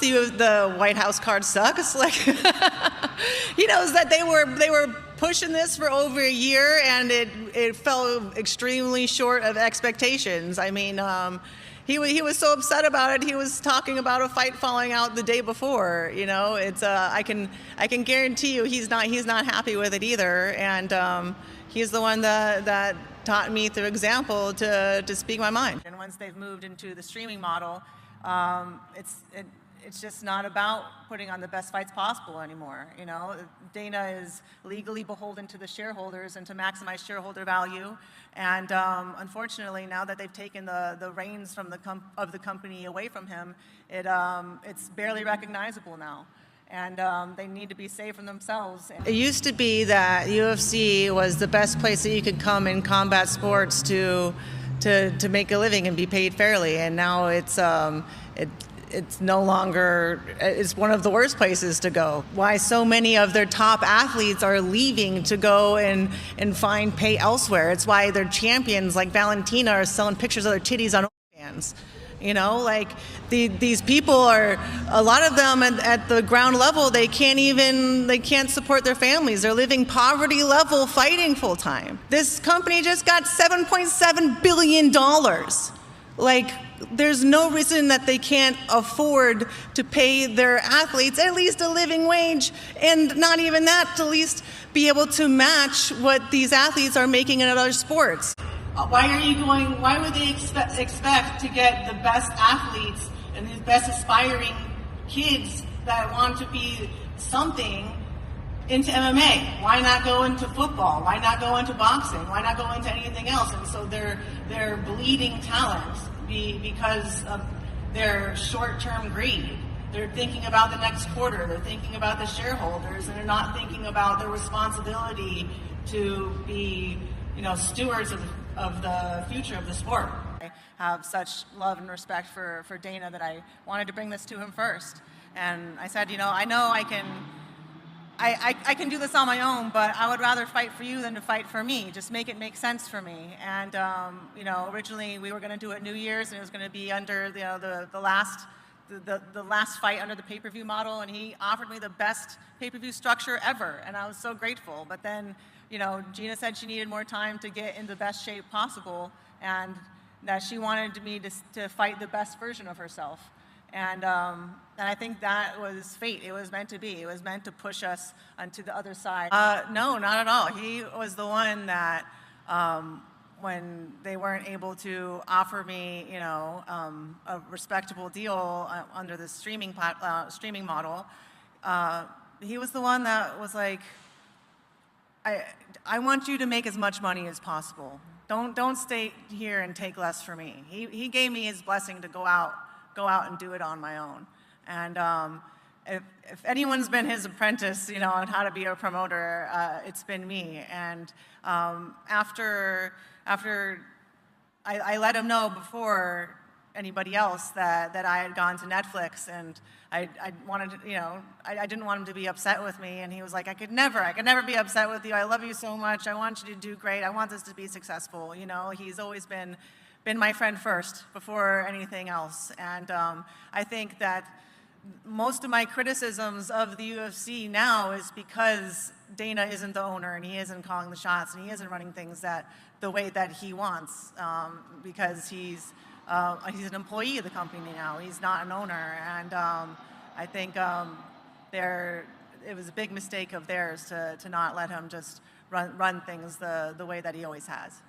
knows the White House card sucks. Like, he knows that they were pushing this for over a year, and it fell extremely short of expectations. I mean, he was so upset about it. He was talking about a fight falling out the day before. You know, it's I can guarantee you he's not happy with it either. And he's the one that taught me through example to speak my mind. And once they've moved into the streaming model, it's just not about putting on the best fights possible anymore. You know, Dana is legally beholden to the shareholders and to maximize shareholder value. And unfortunately, now that they've taken the reins from the company away from him, it's barely recognizable now. And they need to be saved from themselves. It used to be that UFC was the best place that you could come in combat sports to make a living and be paid fairly, and now it's no longer, it's one of the worst places to go. Why so many of their top athletes are leaving to go and find pay elsewhere. It's why their champions like Valentina are selling pictures of their titties on OnlyFans. You know, like these people are, a lot of them at the ground level, they can't support their families. They're living poverty level fighting full time. This company just got $7.7 billion. Like, there's no reason that they can't afford to pay their athletes at least a living wage, and not even that, to at least be able to match what these athletes are making in other sports. Why would they expect to get the best athletes and the best aspiring kids that want to be something into MMA? Why not go into football? Why not go into boxing? Why not go into anything else? And so they're bleeding talent because of their short-term greed. They're thinking about the next quarter. They're thinking about the shareholders, and they're not thinking about their responsibility to be, stewards of the future of the sport. I have such love and respect for Dana that I wanted to bring this to him first. And I said, I know I can do this on my own, but I would rather fight for you than to fight for me. Just make it make sense for me. And originally we were going to do it New Year's, and it was going to be under the last fight under the pay-per-view model, and he offered me the best pay-per-view structure ever, and I was so grateful. But then, Gina said she needed more time to get in the best shape possible, and that she wanted me to fight the best version of herself. And I think that was fate. It was meant to be. It was meant to push us onto the other side. No, not at all. He was the one that, when they weren't able to offer me, a respectable deal under the streaming model, he was the one that was like, I want you to make as much money as possible. Don't stay here and take less for me. He gave me his blessing to go out and do it on my own. And if anyone's been his apprentice, on how to be a promoter, it's been me. And after I let him know before anybody else that I had gone to Netflix, and I wanted to, I didn't want him to be upset with me, and he was like, I could never be upset with you. I love you so much. I want you to do great. I want this to be successful. He's always been my friend first before anything else. And I think that most of my criticisms of the UFC now is because Dana isn't the owner, and he isn't calling the shots, and he isn't running things the way that he wants, because he's an employee of the company now. He's not an owner. And I think it was a big mistake of theirs to not let him just run things the way that he always has.